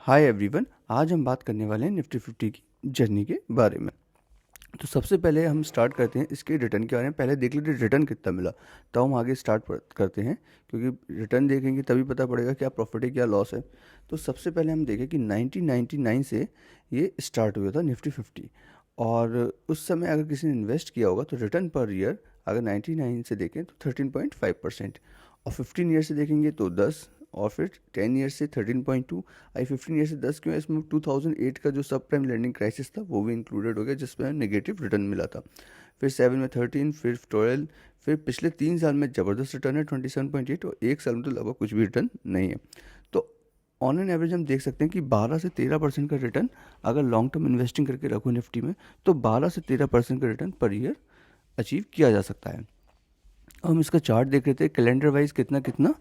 Hi everyone, आज हम बात करने वाले हैं निफ्टी 50 की जर्नी के बारे में। तो सबसे पहले हम स्टार्ट करते हैं इसके रिटर्न के बारे में। पहले देख लेते हैं रिटर्न कितना मिला, तो हम आगे स्टार्ट करते हैं, क्योंकि रिटर्न देखेंगे तभी पता पड़ेगा क्या प्रॉफिट है क्या लॉस है। तो सबसे पहले हम देखें कि 1999 से ये स्टार्ट हुआ था निफ्टी 50, और उस समय अगर किसी ने इन्वेस्ट किया होगा तो रिटर्न पर ईयर अगर 99 से देखें तो 13.5%, और 15 ईयर से देखेंगे तो 10, और फिर 10 ईयर से 13.2। आई 15 ईयर से 10 क्यों? इसमें 2008 का जो सब प्राइम लैंडिंग क्राइसिस था वो भी इंक्लूडेड हो गया, जिसमें नेगेटिव रिटर्न मिला था। फिर 7 में 13, फिर 12, फिर पिछले 3 साल में ज़बरदस्त रिटर्न है 27.8, और 1 साल में तो लगभग कुछ भी रिटर्न नहीं है। तो ऑन एन एवरेज हम देख सकते हैं कि 12 से 13% का रिटर्न अगर लॉन्ग टर्म इन्वेस्टिंग करके रखो निफ्टी में, तो 12 से 13% का रिटर्न पर ईयर अचीव किया जा सकता है। हम इसका चार्ट देख रहे थे कैलेंडर वाइज कितना कितना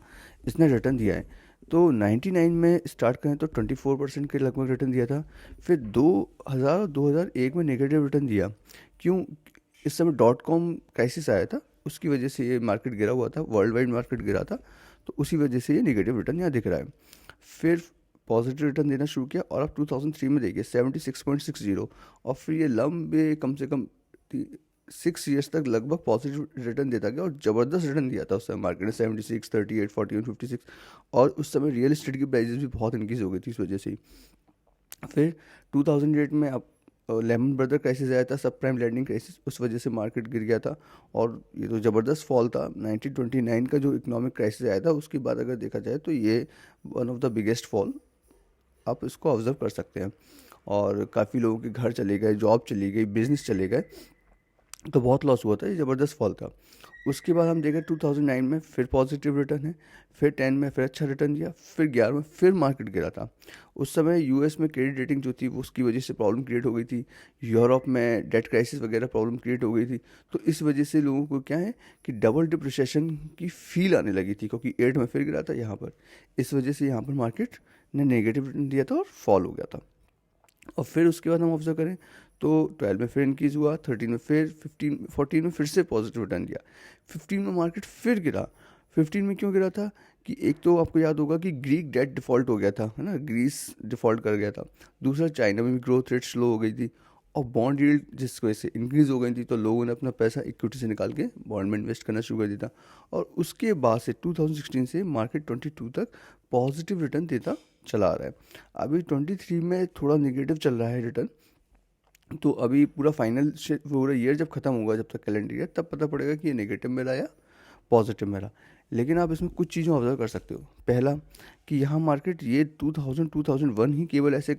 इसने रिटर्न दिया है। तो 99 में स्टार्ट करें तो 24% के लगभग रिटर्न दिया था। फिर 2000 2001 में नेगेटिव रिटर्न दिया। क्यों? इस समय डॉट कॉम क्राइसिस आया था, उसकी वजह से ये मार्केट गिरा हुआ था, वर्ल्ड वाइड मार्केट गिरा था, तो उसी वजह से ये नेगेटिव रिटर्न यहाँ दिख रहा है। फिर पॉजिटिव रिटर्न देना शुरू किया, और अब 2003 में देखिए 76.60, और फिर ये लंबे कम से कम 6 ईयर्स तक लगभग पॉजिटिव रिटर्न देता गया, और ज़बरदस्त रिटर्न दिया था उस समय मार्केट ने 76, 38, 41, 56, और उस समय रियल इस्टेट की प्राइजेस भी बहुत इंक्रीज हो गई थी इस वजह से ही। फिर 2008 में अब लेमन ब्रदर क्राइसिस आया था, सब प्राइम लैंडिंग क्राइसिस, उस वजह से मार्केट गिर गया था, और ये तो ज़बरदस्त फॉल था। 1929 का जो इकोनॉमिक क्राइसिस आया था उसके बाद अगर देखा जाए तो ये one of the biggest fall आप इसको ऑब्जर्व कर सकते हैं। और काफ़ी लोगों के घर चले गए, जॉब चली गई, बिजनेस चले गए, तो बहुत लॉस हुआ था, ये ज़बरदस्त फॉल था। उसके बाद हम देखें 2009 में फिर पॉजिटिव रिटर्न है, फिर 10 में फिर अच्छा रिटर्न दिया, फिर 11 में फिर मार्केट गिरा था। उस समय यूएस में क्रेडिट रेटिंग जो थी वो उसकी वजह से प्रॉब्लम क्रिएट हो गई थी, यूरोप में डेट क्राइसिस वगैरह प्रॉब्लम क्रिएट हो गई थी। तो इस वजह से लोगों को क्या है कि डबल डिप्रिसिएशन की फील आने लगी थी, क्योंकि 8 में फिर गिरा था यहाँ पर, इस वजह से यहाँ पर मार्केट ने नेगेटिव रिटर्न दिया था और फॉल हो गया था। और फिर उसके बाद हम ऑब्जर्व करें तो 12 में फिर इंक्रीज़ हुआ, 13 में फिर 15, 14 में फिर से पॉजिटिव रिटर्न दिया, 15 में मार्केट फिर गिरा। 15 में क्यों गिरा था कि एक तो आपको याद होगा कि ग्रीक डेट डिफ़ॉल्ट हो गया था, है ना, ग्रीस डिफ़ॉल्ट कर गया था। दूसरा, चाइना में भी ग्रोथ रेट स्लो हो गई थी, और बॉन्ड यील्ड जिस वजह से इंक्रीज़ हो गई थी, तो लोगों ने अपना पैसा इक्विटी से निकाल के बॉन्ड में इन्वेस्ट करना शुरू कर दिया था। और उसके बाद से 2016 से मार्केट 22 तक पॉजिटिव रिटर्न देता चला आ रहा है। अभी 23 में थोड़ा निगेटिव चल रहा है रिटर्न, तो अभी पूरा फाइनल पूरा ईयर जब खत्म होगा, जब तक कैलेंडर ईयर, तब पता पड़ेगा कि ये नेगेटिव में रहा या पॉजिटिव में रहा। लेकिन आप इसमें कुछ चीज़ें ऑब्जर्व कर सकते हो। पहला, कि यहाँ मार्केट ये 2001 ही केवल ऐसे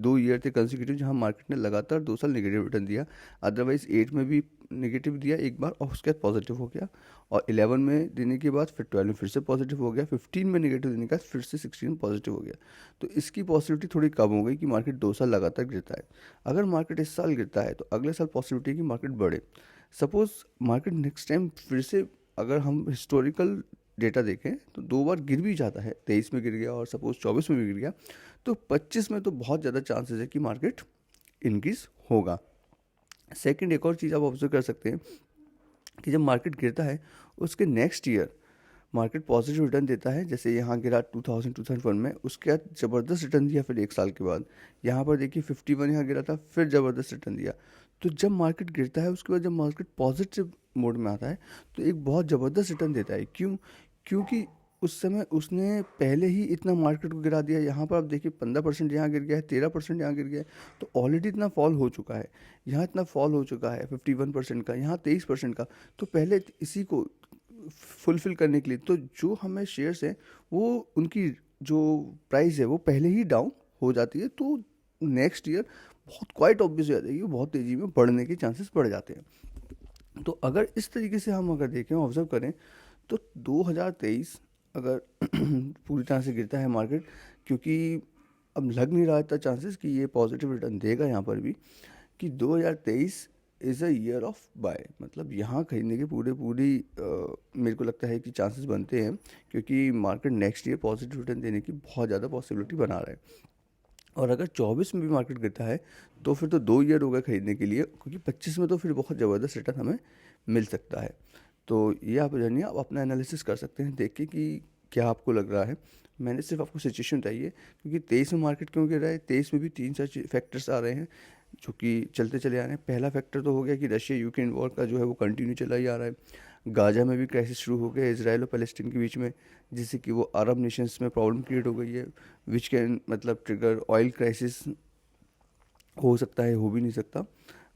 2 ईयर थे कंसिक्यूटिव जहाँ मार्केट ने लगातार 2 साल नेगेटिव रिटर्न दिया। अदरवाइज 8 में भी नेगेटिव दिया एक बार, और उसके बाद पॉजिटिव हो गया, और 11 में देने के बाद फिर 12 में फिर से पॉजिटिव हो गया, 15 में नेगेटिव देने के बाद फिर से 16 में पॉजिटिव हो गया। तो इसकी पॉसिबिलिटी थोड़ी कम हो गई कि मार्केट 2 साल लगातार गिरता है। अगर मार्केट इस साल गिरता है तो अगले साल पॉसिबिलिटी है कि मार्केट बढ़े। सपोज मार्केट नेक्स्ट टाइम फिर से, अगर हम हिस्टोरिकल डेटा देखें तो 2 बार गिर भी जाता है, 23 में गिर गया और सपोज 24 में भी गिर गया, तो 25 में तो बहुत ज़्यादा चांसेस है कि मार्केट इंक्रीज होगा। सेकंड, एक और चीज़ आप ऑब्जर्व कर सकते हैं कि जब मार्केट गिरता है उसके next year market positive return देता है। जैसे यहाँ गिरा 2001 में, उसके बाद ज़बरदस्त रिटर्न दिया, फिर 1 साल के बाद यहाँ पर देखिए 51 यहाँ गिरा था, फिर ज़बरदस्त रिटर्न दिया। तो जब मार्केट गिरता है उसके बाद जब मार्केट पॉजिटिव मोड में आता है तो एक बहुत ज़बरदस्त रिटर्न देता है। क्यों? क्योंकि उस समय उसने पहले ही इतना मार्केट को गिरा दिया। यहाँ पर आप देखिए 15% यहाँ गिर गया है, 13% यहाँ गिर गया है, तो ऑलरेडी इतना फॉल हो चुका है। यहाँ इतना फॉल हो चुका है 51% का, यहाँ 23% का। तो पहले इसी को फुलफ़िल करने के लिए तो जो हमें शेयर्स हैं वो उनकी जो प्राइस है वो पहले ही डाउन हो जाती है, तो नेक्स्ट ईयर बहुत क्वाइट ऑब्वियस हो जाता है कि बहुत तेज़ी में बढ़ने के चांसेस बढ़ जाते हैं। तो अगर इस तरीके से हम अगर देखें, ऑब्जर्व करें, तो 2023 अगर पूरी तरह से गिरता है मार्केट, क्योंकि अब लग नहीं रहा था चांसेस कि ये पॉजिटिव रिटर्न देगा यहाँ पर भी, कि 2023 is a year of buy, मतलब यहाँ खरीदने के मेरे को लगता है कि चांसेस बनते हैं, क्योंकि market next year positive return देने की बहुत ज़्यादा पॉसिबिलिटी बना रहा है। और अगर 24 में भी मार्केट गिरता है तो फिर तो 2 ईयर हो गए खरीदने के लिए, क्योंकि 25 में तो फिर बहुत ज़बरदस्त रिटर्न हमें मिल सकता है। तो ये आप जानिए, आप अपना एनालिसिस कर सकते हैं देख के कि क्या आपको लग रहा है। मैंने सिर्फ आपको सिचुएशन बताई है, क्योंकि 23 में मार्केट क्यों गिर रहा है, 23 में भी 3 4 फैक्टर्स आ रहे हैं जो कि चलते चले आ रहे हैं। पहला फैक्टर तो हो गया कि रशिया यूक्रेन वॉर का जो है वो कंटिन्यू चला ही आ रहा है। गाजा में भी क्राइसिस शुरू हो गया इसराइल और पैलेस्टीन के बीच में, जिससे कि वो अरब नेशंस में प्रॉब्लम क्रिएट हो गई है, विच कैन मतलब ट्रिगर ऑयल क्राइसिस। हो सकता है, हो भी नहीं सकता,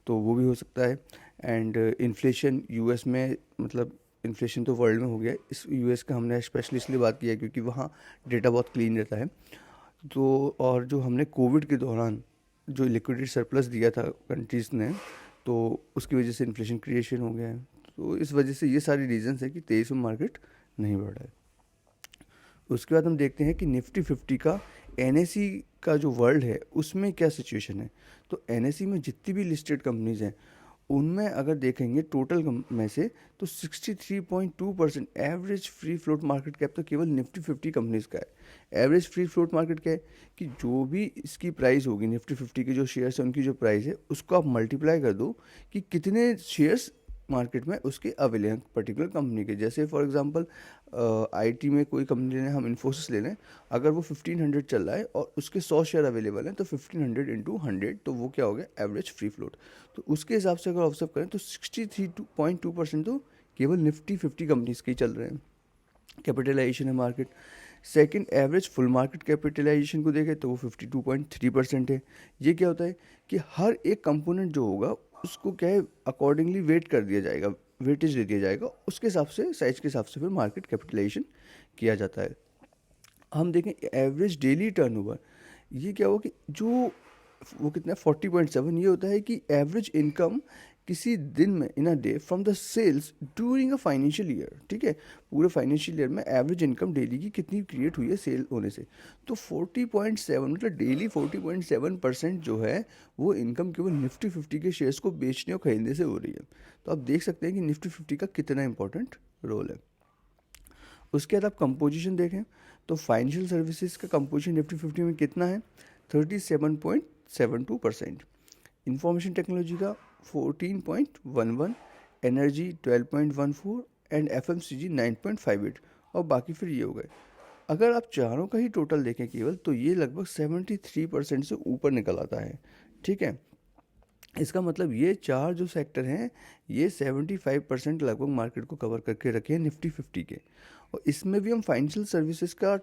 तो वो भी हो सकता है। एंड इन्फ्लेशन यूएस में, मतलब इन्फ्लेशन तो वर्ल्ड में हो गया है, इस यूएस का हमने स्पेशली इसलिए बात किया है क्योंकि वहाँ डेटा बहुत क्लीन रहता है। तो और जो हमने कोविड के दौरान जो लिक्विडिटी सरप्लस दिया था कंट्रीज़ ने, तो उसकी वजह से इन्फ्लेशन क्रिएशन हो गया है। तो इस वजह से ये सारी रीजंस है कि 23 में मार्केट नहीं बढ़ रहा है। उसके बाद हम देखते हैं कि निफ्टी 50 का एनएसई का जो वर्ल्ड है उसमें क्या सिचुएशन है। तो एनएसई में जितनी भी लिस्टेड कंपनीज़ हैं उनमें अगर देखेंगे टोटल में से, तो 63.2% average free float market cap तो केवल निफ्टी 50 कंपनीज का है। एवरेज फ्री फ्लोट मार्केट क्या है कि जो भी इसकी प्राइस होगी, निफ्टी 50 के जो शेयर्स हैं उनकी जो प्राइस है उसको आप मल्टीप्लाई कर दो कि कितने शेयर्स मार्केट में उसके अवेलेबल हैं पर्टिकुलर कंपनी के। जैसे फॉर एग्जांपल आईटी में कोई कंपनी ने, हम इन्फोसिस ले लें, अगर वो 1500 चल रहा है और उसके 100 शेयर अवेलेबल हैं, तो 1500 इंटू 100, तो वो क्या हो गया एवरेज फ्री फ्लोट। तो उसके हिसाब से अगर ऑब्जर्व करें तो 63.2% तो केवल निफ्टी 50 कंपनीज के ही चल रहे हैं। कैपिटलाइजेशन है market, second average full market capitalization को देखें तो वो 52.3% है। ये क्या होता है कि हर एक कंपोनेंट जो होगा उसको क्या है अकॉर्डिंगली वेट कर दिया जाएगा, वेटेज दे दिया जाएगा, उसके हिसाब से साइज के हिसाब से फिर मार्केट कैपिटलाइजेशन किया जाता है। हम देखें एवरेज डेली टर्नओवर, ये क्या हुआ कि जो वो कितना 40.7, ये होता है कि एवरेज इनकम किसी दिन में in a day from the sales during a financial year. ठीक है, पूरे फाइनेंशियल ईयर में एवरेज इनकम डेली की कितनी क्रिएट हुई है सेल होने से। तो 40.7 मतलब डेली 40.7% जो है वो इनकम केवल निफ्टी 50 के शेयर्स को बेचने और खरीदने से हो रही है। तो आप देख सकते हैं कि निफ्टी 50 का कितना इंपॉर्टेंट रोल है। उसके बाद आप कंपोजिशन देखें तो फाइनेंशियल सर्विसेज का कंपोजिशन निफ्टी 50 में कितना है, 37.72%। इंफॉर्मेशन टेक्नोलॉजी का 14.11, एनर्जी 12.14 एंड एफएमसीजी 9.58, और बाकी फिर ये हो गए। अगर आप चारों का ही टोटल देखें केवल, तो ये लगभग 73% से ऊपर निकल आता है। ठीक है, इसका मतलब ये चार जो सेक्टर हैं ये 75% लगभग मार्केट को कवर करके रखे हैं निफ्टी 50 के। और इसमें भी हम फाइनेंशियल सर्विसेज का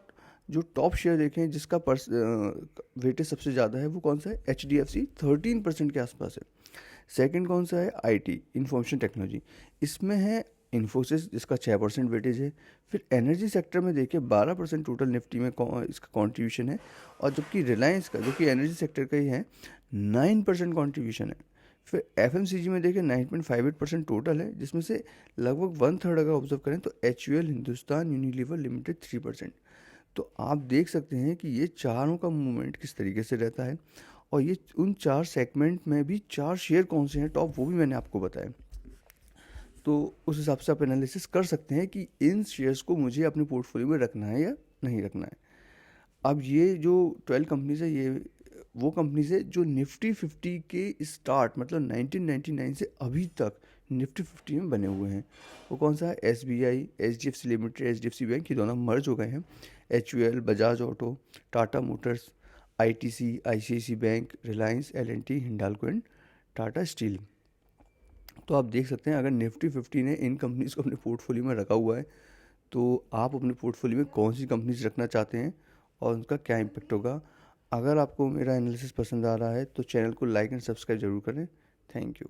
जो टॉप शेयर देखें जिसका वेटेज सबसे ज़्यादा है वो कौन सा है, HDFC 13% के आसपास है। सेकंड कौन सा है, IT इंफॉर्मेशन टेक्नोलॉजी, इसमें है इन्फोसिस जिसका 6% वेटेज है। फिर एनर्जी सेक्टर में देखिए 12% टोटल निफ्टी में इसका कॉन्ट्रीब्यूशन है, और जबकि रिलायंस का जो कि एनर्जी सेक्टर का ही है 9% कॉन्ट्रीब्यूशन है। फिर FMCG में देखिए 9.58% टोटल है, जिसमें से लगभग 1/3 अगर ऑब्जर्व करें तो HUL हिंदुस्तान यूनिलीवर लिमिटेड 3%। तो आप देख सकते हैं कि ये चारों का मूवमेंट किस तरीके से रहता है, और ये उन चार सेगमेंट में भी चार शेयर कौन से हैं टॉप, वो भी मैंने आपको बताया। तो उस हिसाब से आप एनालिसिस कर सकते हैं कि इन शेयर्स को मुझे अपने पोर्टफोलियो में रखना है या नहीं रखना है। अब ये जो 12 कंपनीज है, ये वो कंपनीज है जो निफ्टी 50 के स्टार्ट मतलब 1999 से अभी तक निफ्टी 50 में बने हुए हैं। वो कौन सा है, SBI, HDFC limited, HDFC bank, ये दोनों मर्ज हो गए हैं। HUL, Bajaj auto, Tata Motors, ITC, ICICI bank, Reliance, L&T, Hindalco and Tata steel. तो आप देख सकते हैं अगर निफ्टी 50 ने इन कंपनीज़ को अपने पोर्टफोलियो में रखा हुआ है, तो आप अपने पोर्टफोलियो में कौन सी कंपनीज रखना चाहते हैं और उनका क्या इम्पेक्ट होगा। अगर आपको मेरा एनालिसिस पसंद आ रहा है तो चैनल को लाइक एंड सब्सक्राइब जरूर करें। Thank you.